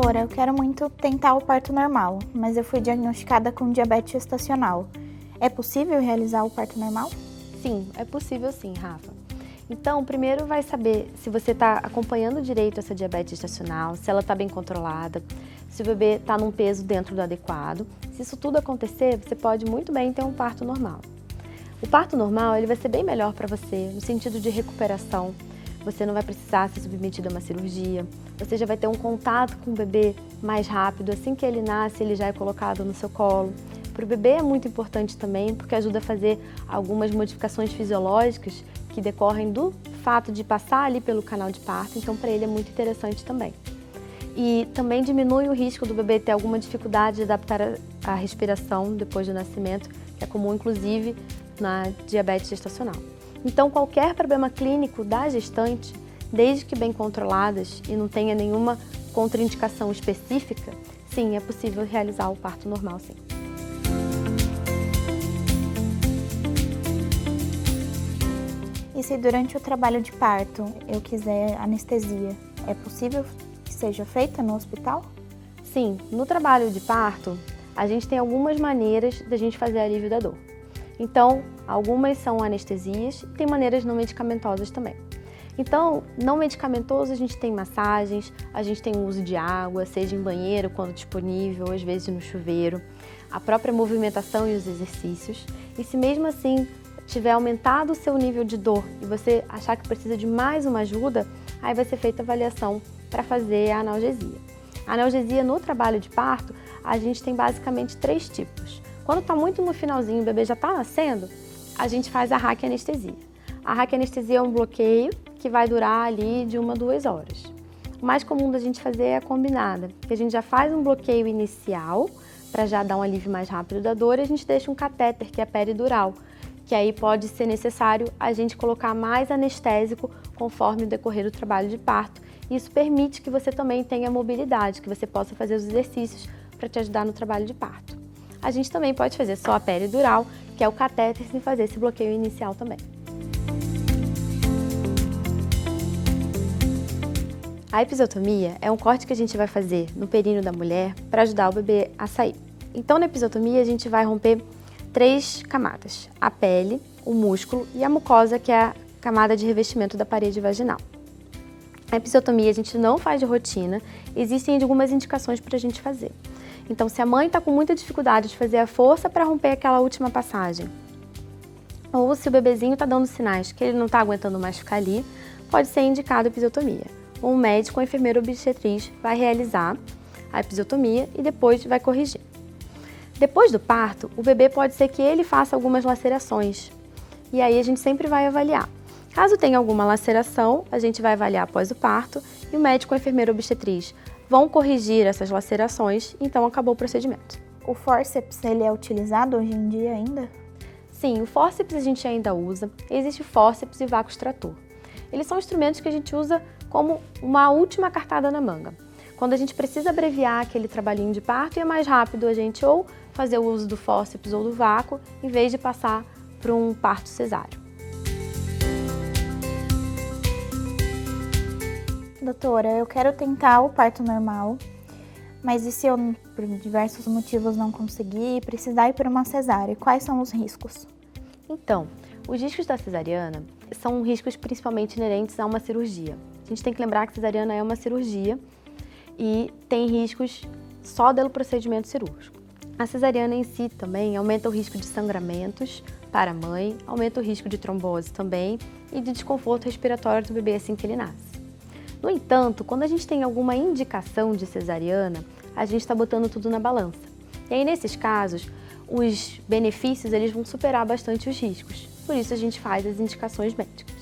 Doutora, eu quero muito tentar o parto normal, mas eu fui diagnosticada com diabetes gestacional. É possível realizar o parto normal? Sim, é possível sim, Rafa. Então, primeiro vai saber se você está acompanhando direito essa diabetes gestacional, se ela está bem controlada, se o bebê está num peso dentro do adequado. Se isso tudo acontecer, você pode muito bem ter um parto normal. O parto normal ele vai ser bem melhor para você, no sentido de recuperação. Você não vai precisar ser submetido a uma cirurgia, você já vai ter um contato com o bebê mais rápido, assim que ele nasce, ele já é colocado no seu colo. Para o bebê é muito importante também, porque ajuda a fazer algumas modificações fisiológicas que decorrem do fato de passar ali pelo canal de parto, então para ele é muito interessante também. E também diminui o risco do bebê ter alguma dificuldade de adaptar a respiração depois do nascimento, que é comum inclusive na diabetes gestacional. Então qualquer problema clínico da gestante, desde que bem controladas e não tenha nenhuma contraindicação específica, sim, é possível realizar o parto normal, sim. E se durante o trabalho de parto eu quiser anestesia, é possível que seja feita no hospital? Sim, no trabalho de parto, a gente tem algumas maneiras da gente fazer alívio da dor. Então, algumas são anestesias e tem maneiras não medicamentosas também. Então, não medicamentoso, a gente tem massagens, a gente tem o uso de água, seja em banheiro quando disponível, às vezes no chuveiro, a própria movimentação e os exercícios. E se mesmo assim tiver aumentado o seu nível de dor e você achar que precisa de mais uma ajuda, aí vai ser feita a avaliação para fazer a analgesia. A analgesia no trabalho de parto, a gente tem basicamente 3 tipos. Quando está muito no finalzinho, o bebê já está nascendo, a gente faz a raquianestesia. A raquianestesia é um bloqueio que vai durar ali de 1 a 2 horas. O mais comum da gente fazer é a combinada, que a gente já faz um bloqueio inicial, para já dar um alívio mais rápido da dor, e a gente deixa um catéter, que é peridural, que aí pode ser necessário a gente colocar mais anestésico conforme o decorrer do trabalho de parto. Isso permite que você também tenha mobilidade, que você possa fazer os exercícios para te ajudar no trabalho de parto. A gente também pode fazer só a peridural, que é o catéter, sem fazer esse bloqueio inicial também. A episiotomia é um corte que a gente vai fazer no períneo da mulher para ajudar o bebê a sair. Então, na episiotomia, a gente vai romper 3 camadas: a pele, o músculo e a mucosa, que é a camada de revestimento da parede vaginal. A episiotomia a gente não faz de rotina, existem algumas indicações para a gente fazer. Então, se a mãe está com muita dificuldade de fazer a força para romper aquela última passagem, ou se o bebezinho está dando sinais que ele não está aguentando mais ficar ali, pode ser indicado a episiotomia. Um médico ou enfermeiro obstetriz vai realizar a episiotomia e depois vai corrigir. Depois do parto, o bebê pode ser que ele faça algumas lacerações, e aí a gente sempre vai avaliar. Caso tenha alguma laceração, a gente vai avaliar após o parto e o médico ou enfermeiro obstetriz vão corrigir essas lacerações, então acabou o procedimento. O fórceps, ele é utilizado hoje em dia ainda? Sim, o fórceps a gente ainda usa. Existe o fórceps e o vácuo extrator. Eles são instrumentos que a gente usa como uma última cartada na manga. Quando a gente precisa abreviar aquele trabalhinho de parto, e é mais rápido a gente ou fazer o uso do fórceps ou do vácuo, em vez de passar para um parto cesáreo. Doutora, eu quero tentar o parto normal, mas e se eu, por diversos motivos, não conseguir, precisar ir para uma cesárea? Quais são os riscos? Então, os riscos da cesariana são riscos principalmente inerentes a uma cirurgia. A gente tem que lembrar que a cesariana é uma cirurgia e tem riscos só pelo procedimento cirúrgico. A cesariana em si também aumenta o risco de sangramentos para a mãe, aumenta o risco de trombose também e de desconforto respiratório do bebê assim que ele nasce. No entanto, quando a gente tem alguma indicação de cesariana, a gente está botando tudo na balança. E aí, nesses casos, os benefícios eles vão superar bastante os riscos. Por isso, a gente faz as indicações médicas.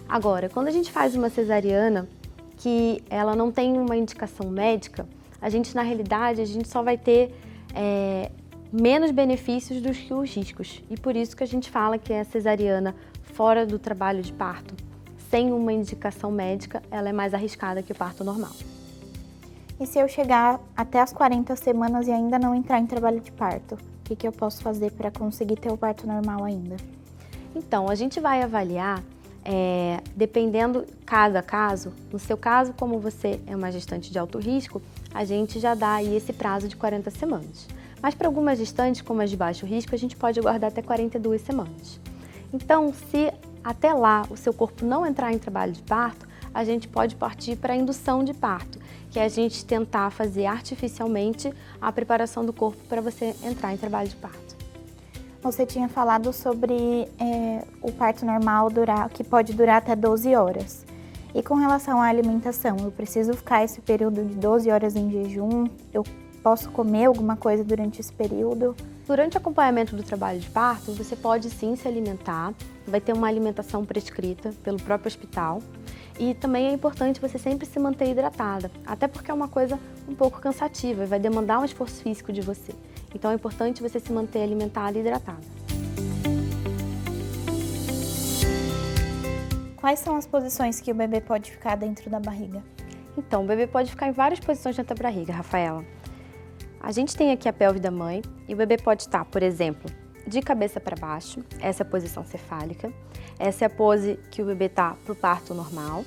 Agora, quando a gente faz uma cesariana que ela não tem uma indicação médica, a gente, na realidade, a gente só vai ter menos benefícios do que os riscos. E por isso que a gente fala que a cesariana fora do trabalho de parto, sem uma indicação médica, ela é mais arriscada que o parto normal. E se eu chegar até as 40 semanas e ainda não entrar em trabalho de parto, o que eu posso fazer para conseguir ter o parto normal ainda? Então, a gente vai avaliar dependendo caso a caso, no seu caso, como você é uma gestante de alto risco, a gente já dá aí esse prazo de 40 semanas. Mas para algumas gestantes, como as de baixo risco, a gente pode aguardar até 42 semanas. Então, se até lá o seu corpo não entrar em trabalho de parto, a gente pode partir para a indução de parto, que é a gente tentar fazer artificialmente a preparação do corpo para você entrar em trabalho de parto. Você tinha falado sobre o parto normal que pode durar até 12 horas. E com relação à alimentação, eu preciso ficar esse período de 12 horas em jejum? Eu posso comer alguma coisa durante esse período? Durante o acompanhamento do trabalho de parto, você pode sim se alimentar, vai ter uma alimentação prescrita pelo próprio hospital. E também é importante você sempre se manter hidratada, até porque é uma coisa um pouco cansativa e vai demandar um esforço físico de você. Então é importante você se manter alimentada e hidratada. Quais são as posições que o bebê pode ficar dentro da barriga? Então, o bebê pode ficar em várias posições dentro da barriga, Rafaela. A gente tem aqui a pelve da mãe e o bebê pode estar, por exemplo, de cabeça para baixo, essa é a posição cefálica, essa é a pose que o bebê está para o parto normal.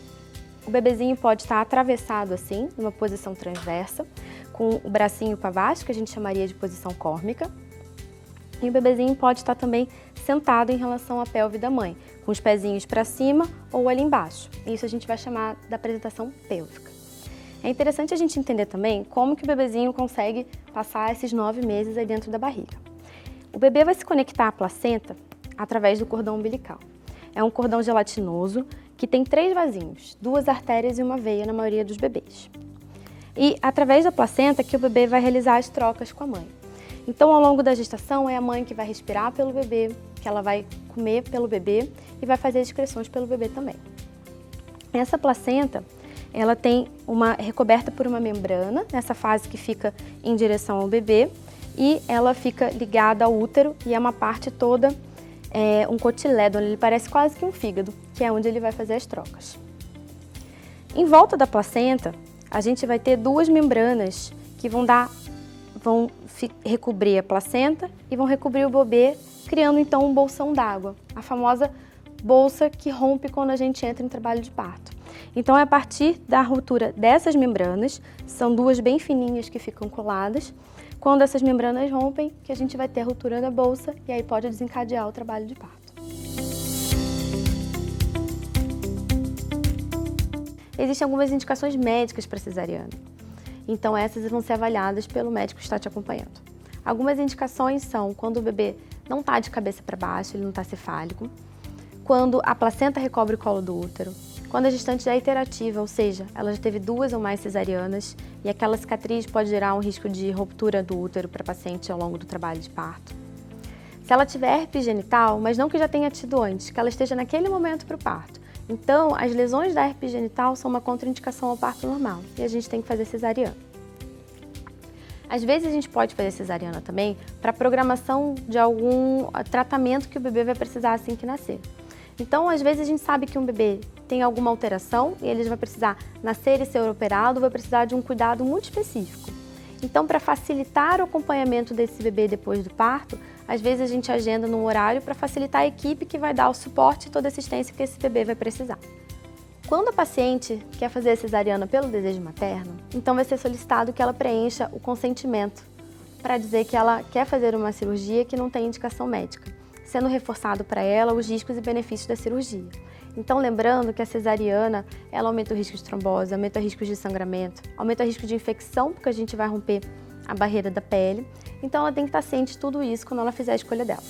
O bebezinho pode estar atravessado assim, numa posição transversa, com o bracinho para baixo, que a gente chamaria de posição córmica. E o bebezinho pode estar também sentado em relação à pelve da mãe, com os pezinhos para cima ou ali embaixo. Isso a gente vai chamar da apresentação pélvica. É interessante a gente entender também como que o bebezinho consegue passar esses 9 meses aí dentro da barriga. O bebê vai se conectar à placenta através do cordão umbilical. É um cordão gelatinoso que tem 3 vasinhos, 2 artérias e uma veia na maioria dos bebês. E através da placenta que o bebê vai realizar as trocas com a mãe. Então, ao longo da gestação, é a mãe que vai respirar pelo bebê, que ela vai comer pelo bebê e vai fazer as excreções pelo bebê também. Essa placenta, ela tem recoberta por uma membrana, nessa fase que fica em direção ao bebê, e ela fica ligada ao útero e é uma parte toda, um cotilédon, ele parece quase que um fígado, que é onde ele vai fazer as trocas. Em volta da placenta, a gente vai ter 2 membranas que vão recobrir a placenta e vão recobrir o bebê, criando então um bolsão d'água, a famosa bolsa que rompe quando a gente entra em trabalho de parto. Então é a partir da ruptura dessas membranas, são 2 bem fininhas que ficam coladas, quando essas membranas rompem, que a gente vai ter a ruptura da bolsa e aí pode desencadear o trabalho de parto. Existem algumas indicações médicas para cesariana. Então essas vão ser avaliadas pelo médico que está te acompanhando. Algumas indicações são quando o bebê não está de cabeça para baixo, ele não está cefálico, quando a placenta recobre o colo do útero, quando a gestante já é iterativa, ou seja, ela já teve 2 ou mais cesarianas e aquela cicatriz pode gerar um risco de ruptura do útero para a paciente ao longo do trabalho de parto. Se ela tiver herpes genital, mas não que já tenha tido antes, que ela esteja naquele momento para o parto. Então, as lesões da herpes genital são uma contraindicação ao parto normal e a gente tem que fazer cesariana. Às vezes a gente pode fazer cesariana também para programação de algum tratamento que o bebê vai precisar assim que nascer. Então, às vezes a gente sabe que um bebê tem alguma alteração e ele vai precisar nascer e ser operado, vai precisar de um cuidado muito específico. Então, para facilitar o acompanhamento desse bebê depois do parto, às vezes a gente agenda num horário para facilitar a equipe que vai dar o suporte e toda a assistência que esse bebê vai precisar. Quando a paciente quer fazer a cesariana pelo desejo materno, então vai ser solicitado que ela preencha o consentimento para dizer que ela quer fazer uma cirurgia que não tem indicação médica, sendo reforçado para ela os riscos e benefícios da cirurgia. Então, lembrando que a cesariana, ela aumenta o risco de trombose, aumenta o risco de sangramento, aumenta o risco de infecção, porque a gente vai romper a barreira da pele. Então, ela tem que estar ciente de tudo isso quando ela fizer a escolha dela.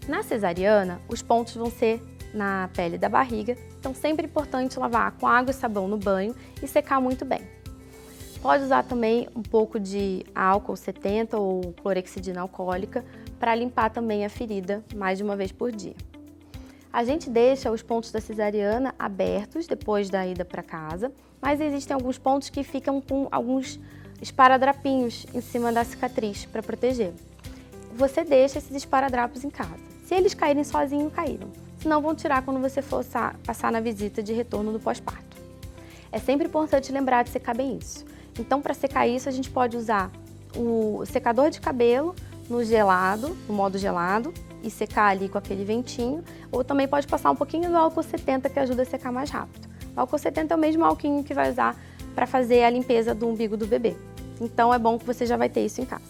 Na cesariana, os pontos vão ser na pele da barriga, então sempre é importante lavar com água e sabão no banho e secar muito bem. Pode usar também um pouco de álcool 70 ou clorexidina alcoólica para limpar também a ferida mais de uma vez por dia. A gente deixa os pontos da cesariana abertos depois da ida para casa, mas existem alguns pontos que ficam com alguns esparadrapinhos em cima da cicatriz para proteger. Você deixa esses esparadrapos em casa. Se eles caírem sozinhos, caíram. Senão vão tirar quando você for passar na visita de retorno do pós-parto. É sempre importante lembrar de secar bem isso. Então, para secar isso, a gente pode usar o secador de cabelo no gelado, no modo gelado, e secar ali com aquele ventinho, ou também pode passar um pouquinho do álcool 70, que ajuda a secar mais rápido. O álcool 70 é o mesmo álcool que vai usar para fazer a limpeza do umbigo do bebê. Então é bom que você já vai ter isso em casa.